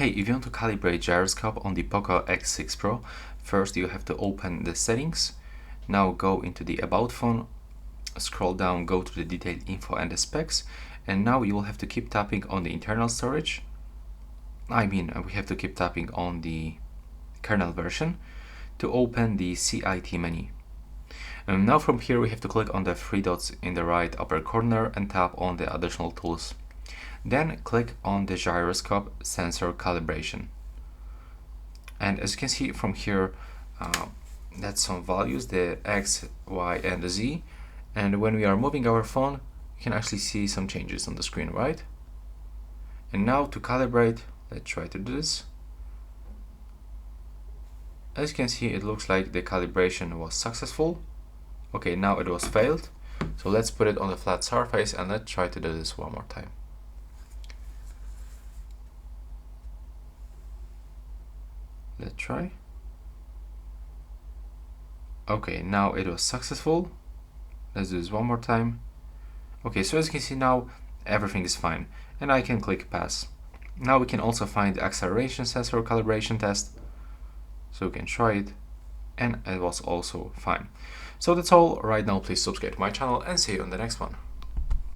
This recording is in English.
Hey, if you want to calibrate gyroscope on the POCO X6 Pro, first you have to open the settings. Now go into the About phone, scroll down, go to the detailed info and the specs, and now you will have to keep tapping on the internal storage. We have to keep tapping on the kernel version to open the CIT menu. And now from here we have to click on the three dots in the right upper corner and tap on the additional tools. Then click on the gyroscope sensor calibration. And as you can see from here, that's some values, the X, Y, and the Z. And when we are moving our phone, you can actually see some changes on the screen, right? And now to calibrate, let's try to do this. As you can see, it looks like the calibration was successful. Okay, now it was failed. So let's put it on the flat surface and let's try to do this one more time. Let's try. Okay, now it was successful. Let's do this one more time. Okay, so as you can see now, everything is fine. And I can click pass. Now we can also find the acceleration sensor calibration test. So we can try it. And it was also fine. So that's all right now. Please subscribe to my channel and see you on the next one.